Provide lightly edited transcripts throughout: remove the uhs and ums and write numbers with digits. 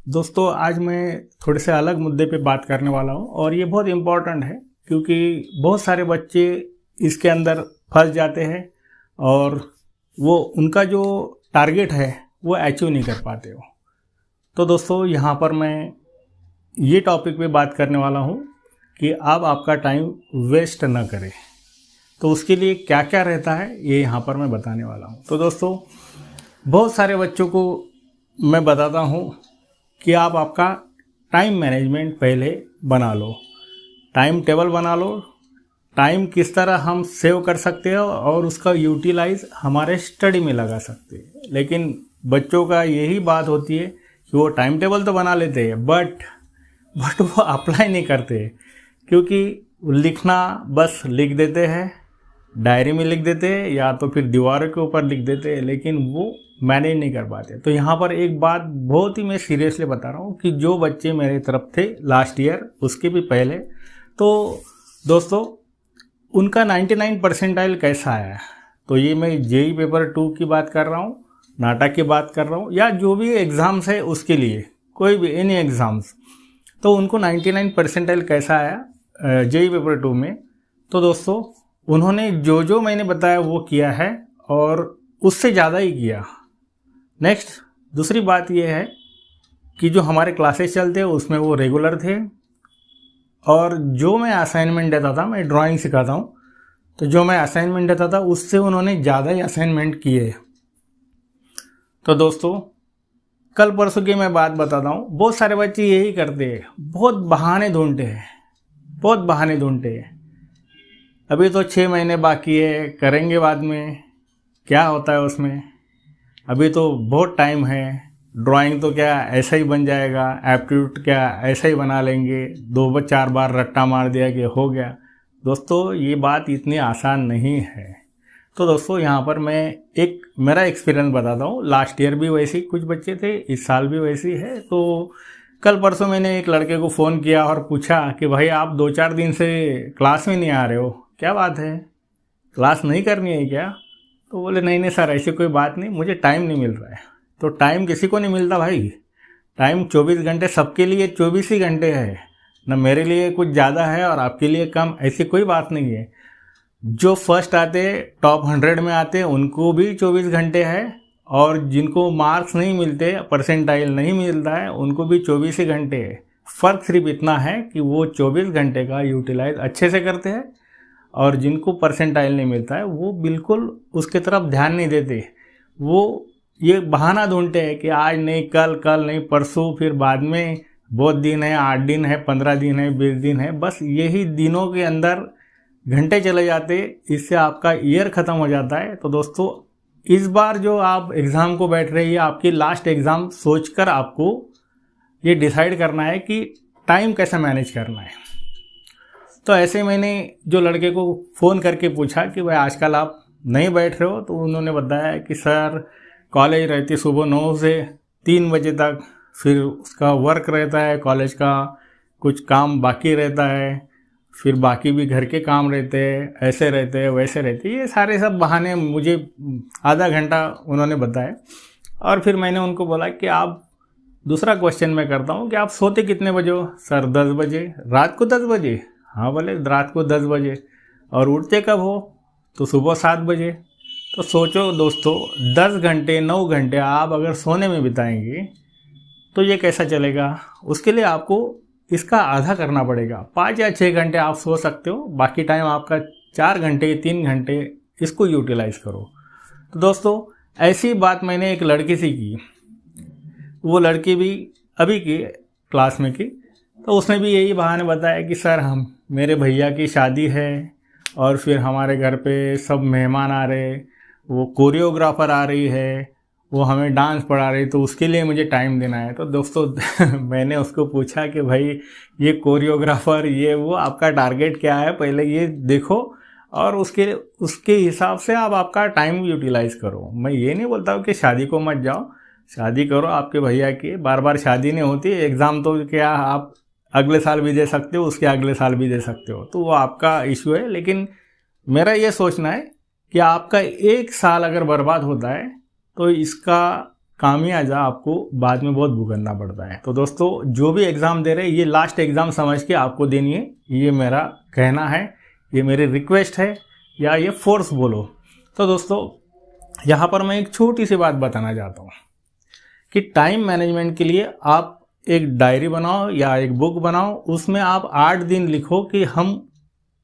दोस्तों आज मैं थोड़े से अलग मुद्दे पे बात करने वाला हूँ और ये बहुत इम्पोर्टेंट है क्योंकि बहुत सारे बच्चे इसके अंदर फंस जाते हैं और वो उनका जो टारगेट है वो अचीव नहीं कर पाते हो। तो दोस्तों यहाँ पर मैं ये टॉपिक पे बात करने वाला हूँ कि आप आपका टाइम वेस्ट ना करें। तो उसके लिए क्या क्या रहता है ये यहाँ पर मैं बताने वाला हूँ। तो दोस्तों बहुत सारे बच्चों को मैं बताता हूँ कि आप आपका टाइम मैनेजमेंट पहले बना लो, टाइम टेबल बना लो, टाइम किस तरह हम सेव कर सकते हो और उसका यूटिलाइज हमारे स्टडी में लगा सकते हैं। लेकिन बच्चों का यही बात होती है कि वो टाइम टेबल तो बना लेते हैं बट वो अप्लाई नहीं करते, क्योंकि लिखना बस लिख देते हैं, डायरी में लिख देते हैं या तो फिर दीवारों के ऊपर लिख देते हैं, लेकिन वो मैनेज नहीं कर पाते। तो यहाँ पर एक बात बहुत ही मैं सीरियसली बता रहा हूँ कि जो बच्चे मेरे तरफ थे लास्ट ईयर उसके भी पहले, तो दोस्तों उनका 99 परसेंटाइल कैसा आया है। तो ये मैं जेई पेपर 2 की बात कर रहा हूँ, नाटक की बात कर रहा हूँ, या जो भी एग्ज़ाम्स है उसके लिए, कोई भी एनी एग्ज़ाम्स, तो उनको 99 परसेंटाइल कैसा आया जेई पेपर 2 में। तो दोस्तों उन्होंने जो जो मैंने बताया वो किया है और उससे ज़्यादा ही किया। नेक्स्ट दूसरी बात ये है कि जो हमारे क्लासेस चलते हैं उसमें वो रेगुलर थे और जो मैं असाइनमेंट देता था, मैं ड्राइंग सिखाता हूँ, तो जो मैं असाइनमेंट देता था उससे उन्होंने ज़्यादा ही असाइनमेंट किए। तो दोस्तों कल परसों की मैं बात बताता हूँ, बहुत सारे बच्चे यही करते हैं, बहुत बहाने ढूंढते हैं। अभी तो 6 महीने बाकी है, करेंगे बाद में, क्या होता है उसमें, अभी तो बहुत टाइम है, ड्राइंग तो क्या ऐसा ही बन जाएगा, एप्टीट्यूड क्या ऐसा ही बना लेंगे, 2-4 बार रट्टा मार दिया कि हो गया। दोस्तों ये बात इतनी आसान नहीं है। तो दोस्तों यहाँ पर मैं एक मेरा एक्सपीरियंस बताता हूँ। लास्ट ईयर भी वैसे ही कुछ बच्चे थे, इस साल भी वैसे ही है। तो कल परसों मैंने एक लड़के को फ़ोन किया और पूछा कि भाई आप 2-4 दिन से क्लास में नहीं आ रहे हो, क्या बात है, क्लास नहीं करनी है क्या? तो बोले नहीं सर ऐसी कोई बात नहीं, मुझे टाइम नहीं मिल रहा है। तो टाइम किसी को नहीं मिलता भाई, टाइम 24 घंटे सबके लिए 24 ही घंटे है ना, मेरे लिए कुछ ज़्यादा है और आपके लिए कम, ऐसी कोई बात नहीं है। जो फर्स्ट आते टॉप 100 में आते उनको भी 24 घंटे है और जिनको मार्क्स नहीं मिलते, परसेंटाइल नहीं मिलता है, उनको भी 24 ही घंटे है। फ़र्क सिर्फ इतना है कि वो 24 घंटे का यूटिलाइज अच्छे से करते हैं और जिनको परसेंटाइल नहीं मिलता है वो बिल्कुल उसके तरफ ध्यान नहीं देते। वो ये बहाना ढूंढते हैं कि आज नहीं, कल नहीं, परसों, फिर बाद में, बहुत दिन है, 8 दिन है, 15 दिन है, 20 दिन है, बस यही दिनों के अंदर घंटे चले जाते, इससे आपका ईयर ख़त्म हो जाता है। तो दोस्तों इस बार जो आप एग्ज़ाम को बैठ रहे हैं, आपकी लास्ट एग्ज़ाम सोचकर आपको ये डिसाइड करना है कि टाइम कैसे मैनेज करना है। तो ऐसे मैंने जो लड़के को फ़ोन करके पूछा कि भाई आजकल आप नहीं बैठ रहे हो, तो उन्होंने बताया कि सर कॉलेज रहती सुबह 9 से 3 बजे तक, फिर उसका वर्क रहता है, कॉलेज का कुछ काम बाकी रहता है, फिर बाकी भी घर के काम रहते हैं, ऐसे रहते हैं वैसे रहते हैं, ये सारे सब बहाने मुझे आधा घंटा उन्होंने बताया। और फिर मैंने उनको बोला कि आप दूसरा क्वेश्चन मैं करता हूँ कि आप सोते कितने बजे हो? सर 10 बजे। रात को 10 बजे? हाँ बोले रात को 10 बजे। और उठते कब हो? तो सुबह 7 बजे। तो सोचो दोस्तों 10 घंटे 9 घंटे आप अगर सोने में बिताएंगे तो ये कैसा चलेगा? उसके लिए आपको इसका आधा करना पड़ेगा। 5 या 6 घंटे आप सो सकते हो, बाकी टाइम आपका 4 घंटे 3 घंटे इसको यूटिलाइज करो। तो दोस्तों ऐसी बात मैंने एक लड़की से की, वो लड़की भी अभी की क्लास में की, तो उसने भी यही बहाने बताया कि सर मेरे भैया की शादी है और फिर हमारे घर पे सब मेहमान आ रहे, वो कोरियोग्राफर आ रही है, वो हमें डांस पढ़ा रही, तो उसके लिए मुझे टाइम देना है। तो दोस्तों मैंने उसको पूछा कि भाई ये कोरियोग्राफर ये वो आपका टारगेट क्या है, पहले ये देखो और उसके हिसाब से आप आपका टाइम यूटिलाइज करो। मैं ये नहीं बोलता हूँ कि शादी को मत जाओ, शादी करो आपके भैया की, बार बार शादी नहीं होती, एग्ज़ाम तो क्या आप अगले साल भी दे सकते हो, उसके अगले साल भी दे सकते हो, तो वो आपका इशू है। लेकिन मेरा ये सोचना है कि आपका 1 साल अगर बर्बाद होता है तो इसका खामियाजा आपको बाद में बहुत भुगतना पड़ता है। तो दोस्तों जो भी एग्ज़ाम दे रहे हैं ये लास्ट एग्ज़ाम समझ के आपको देनी है, ये मेरा कहना है, ये मेरी रिक्वेस्ट है या ये फोर्स बोलो। तो दोस्तों यहाँ पर मैं एक छोटी सी बात बताना चाहता हूँ कि टाइम मैनेजमेंट के लिए आप एक डायरी बनाओ या एक बुक बनाओ, उसमें आप 8 दिन लिखो कि हम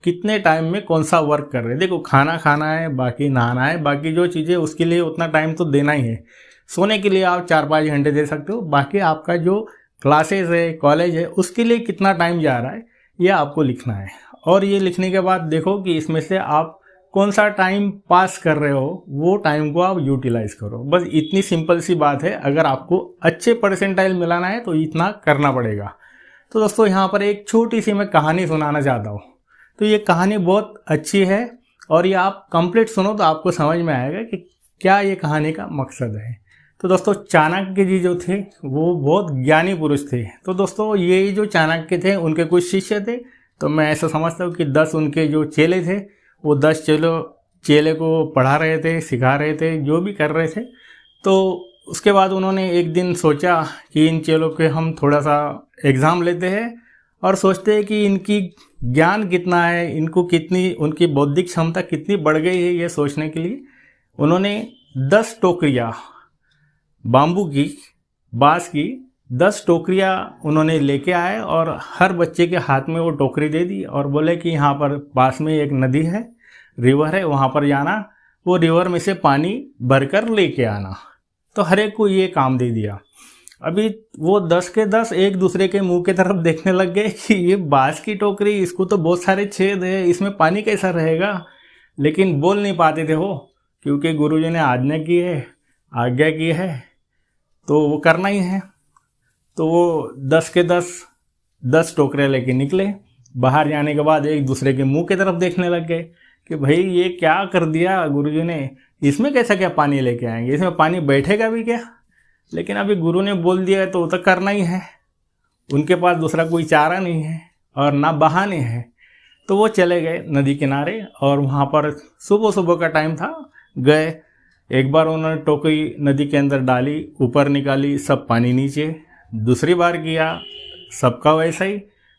कितने टाइम में कौन सा वर्क कर रहे हैं। देखो खाना खाना है, बाकी नहाना है, बाकी जो चीज़ें उसके लिए उतना टाइम तो देना ही है। सोने के लिए आप 4-5 घंटे दे सकते हो, बाकी आपका जो क्लासेस है, कॉलेज है, उसके लिए कितना टाइम जा रहा है ये आपको लिखना है। और ये लिखने के बाद देखो कि इसमें से आप कौन सा टाइम पास कर रहे हो, वो टाइम को आप यूटिलाइज करो। बस इतनी सिंपल सी बात है। अगर आपको अच्छे परसेंटाइल मिलाना है तो इतना करना पड़ेगा। तो दोस्तों यहाँ पर एक छोटी सी मैं कहानी सुनाना चाहता हूँ। तो ये कहानी बहुत अच्छी है और ये आप कंप्लीट सुनो तो आपको समझ में आएगा कि क्या ये कहानी का मकसद है। तो दोस्तों चाणक्य जी जो थे वो बहुत ज्ञानी पुरुष थे। तो दोस्तों ये जो चाणक्य थे उनके कुछ शिष्य थे। तो मैं ऐसा समझता हूँ कि 10 उनके जो चेले थे वो 10 चेले को पढ़ा रहे थे, सिखा रहे थे, जो भी कर रहे थे। तो उसके बाद उन्होंने एक दिन सोचा कि इन चेलों के हम थोड़ा सा एग्ज़ाम लेते हैं और सोचते हैं कि इनकी ज्ञान कितना है, इनको कितनी, उनकी बौद्धिक क्षमता कितनी बढ़ गई है। ये सोचने के लिए उन्होंने 10 टोकरियाँ बाम्बू की, बाँस की 10 टोकरियाँ उन्होंने लेके आए और हर बच्चे के हाथ में वो टोकरी दे दी और बोले कि यहाँ पर पास में एक नदी है, रिवर है, वहाँ पर जाना, वो रिवर में से पानी भरकर लेके आना। तो हर एक को ये काम दे दिया। अभी वो 10 के 10 एक दूसरे के मुंह की तरफ देखने लग गए कि ये बाँस की टोकरी, इसको तो बहुत सारे छेद है, इसमें पानी कैसा रहेगा। लेकिन बोल नहीं पाते थे वो, क्योंकि गुरुजी ने आज्ञा की है, आज्ञा की है तो वो करना ही है। तो वो 10 के 10 टोकरे लेके निकले। बाहर जाने के बाद एक दूसरे के मुंह की तरफ देखने लग गए कि भाई ये क्या कर दिया गुरुजी ने, इसमें कैसा क्या पानी लेके आएंगे, इसमें पानी बैठेगा भी क्या। लेकिन अभी गुरु ने बोल दिया है तो वो तो करना ही है, उनके पास दूसरा कोई चारा नहीं है और ना बहाने हैं। तो वो चले गए नदी किनारे और वहाँ पर सुबह सुबह का टाइम था, गए। एक बार उन्होंने टोकरी नदी के अंदर डाली, ऊपर निकाली, सब पानी नीचे। दूसरी बार किया, सबका वैसा ही।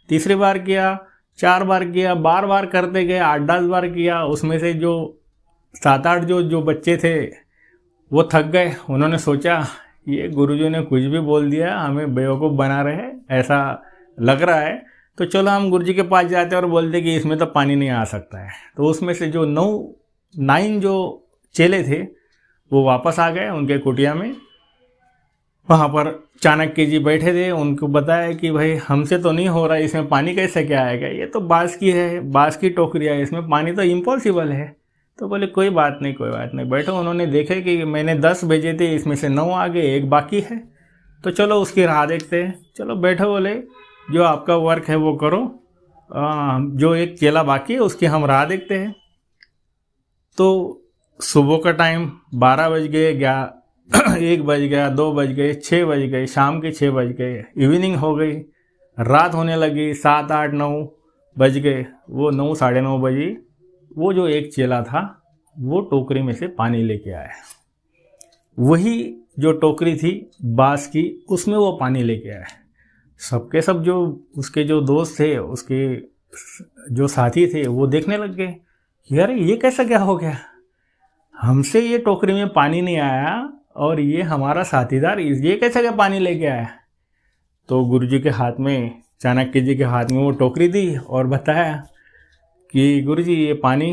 तीसरी बार किया, 4 बार किया, बार बार करते गए, 8-10 बार किया। उसमें से जो 7-8 जो बच्चे थे वो थक गए। उन्होंने सोचा ये गुरुजी ने कुछ भी बोल दिया, हमें बेवकूफ़ बना रहे हैं ऐसा लग रहा है, तो चलो हम गुरुजी के पास जाते हैं और बोलते कि इसमें तो पानी नहीं आ सकता है। तो उसमें से जो 9 जो चेले थे वो वापस आ गए उनके कुटिया में। वहाँ पर चाणक्य जी बैठे थे, उनको बताया कि भाई हमसे तो नहीं हो रहा, इसमें पानी कैसे क्या आएगा, ये तो बाँस की है, बाँस की टोकरी है, इसमें पानी तो इम्पॉसिबल है। तो बोले कोई बात नहीं, कोई बात नहीं, बैठो। उन्होंने देखे कि मैंने 10 भेजे थे, इसमें से 9 आ गए, एक बाकी है, तो चलो उसकी राह देखते हैं। चलो बैठो, बोले जो आपका वर्क है वो करो, जो एक चेला बाकी है उसकी हम राह देखते हैं। तो सुबह का टाइम 12 बज गए, 1 बज गया, 2 बज गए, 6 बज गए, शाम के 6 बज गए, इवनिंग हो गई, रात होने लगी, 7, 8, 9 बज गए। वो 9, साढ़े 9 बजे वो जो एक चेला था वो टोकरी में से पानी लेके आया। वही जो टोकरी थी बाँस की, उसमें वो पानी लेके आया। सबके सब जो उसके जो दोस्त थे, उसके जो साथी थे, वो देखने लग गए कि अरे ये कैसा क्या हो गया, हमसे ये टोकरी में पानी नहीं आया और ये हमारा साथीदार ये कैसा क्या पानी लेके आया। तो गुरुजी के हाथ में, चाणक्य जी के हाथ में वो टोकरी दी और बताया कि गुरुजी ये पानी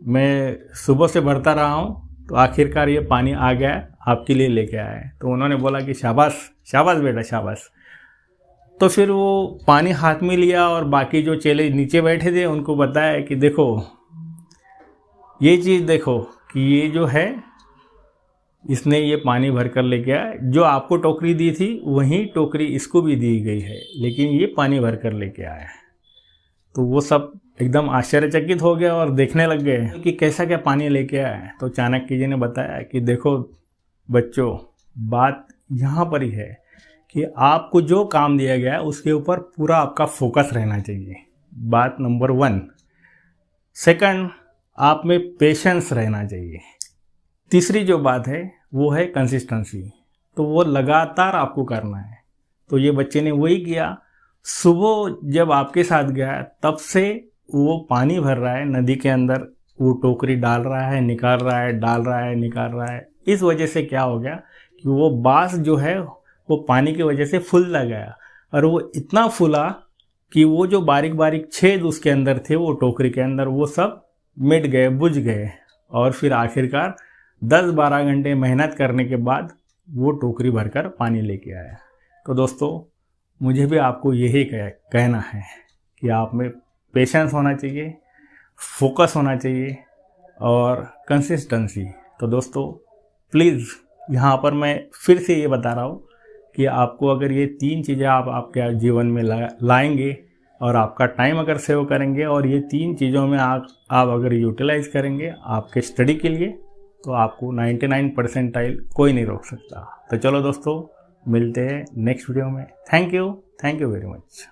मैं सुबह से भरता रहा हूँ, तो आखिरकार ये पानी आ गया, आपके लिए लेके आया है। तो उन्होंने बोला कि शाबाश शाबाश बेटा शाबाश। तो फिर वो पानी हाथ में लिया और बाकी जो चेले नीचे बैठे थे उनको बताया कि देखो ये चीज़ देखो कि ये जो है इसने ये पानी भर कर लेके आया, जो आपको टोकरी दी थी वही टोकरी इसको भी दी गई है, लेकिन ये पानी भर कर लेके आया है। तो वो सब एकदम आश्चर्यचकित हो गया और देखने लग गए कि कैसा क्या पानी लेके आया है। तो चाणक्य जी ने बताया कि देखो बच्चों, बात यहाँ पर ही है कि आपको जो काम दिया गया है उसके ऊपर पूरा आपका फोकस रहना चाहिए, बात नंबर 1। सेकंड, आप में पेशेंस रहना चाहिए। तीसरी जो बात है वो है कंसिस्टेंसी। तो वो लगातार आपको करना है। तो ये बच्चे ने वही किया। सुबह जब आपके साथ गया तब से वो पानी भर रहा है नदी के अंदर, वो टोकरी डाल रहा है, निकाल रहा है, डाल रहा है, निकाल रहा है। इस वजह से क्या हो गया कि वो बांस जो है वो पानी की वजह से फूलता गया, और वो इतना फूला कि वो जो बारीक बारीक छेद उसके अंदर थे वो टोकरी के अंदर, वो सब मिट गए, बुझ गए। और फिर आखिरकार 10-12 घंटे मेहनत करने के बाद वो टोकरी भरकर पानी लेके आया। तो दोस्तों, मुझे भी आपको यही कहना है कि आप में पेशेंस होना चाहिए, फोकस होना चाहिए और कंसिस्टेंसी। तो दोस्तों प्लीज़, यहाँ पर मैं फिर से ये बता रहा हूँ कि आपको अगर ये 3 चीज़ें आप आपके जीवन में लाएंगे और आपका टाइम अगर सेव करेंगे और ये 3 चीज़ों में आप अगर यूटिलाइज करेंगे आपके स्टडी के लिए, तो आपको 99 परसेंटाइल कोई नहीं रोक सकता। तो चलो दोस्तों, मिलते हैं नेक्स्ट वीडियो में। Thank you very much.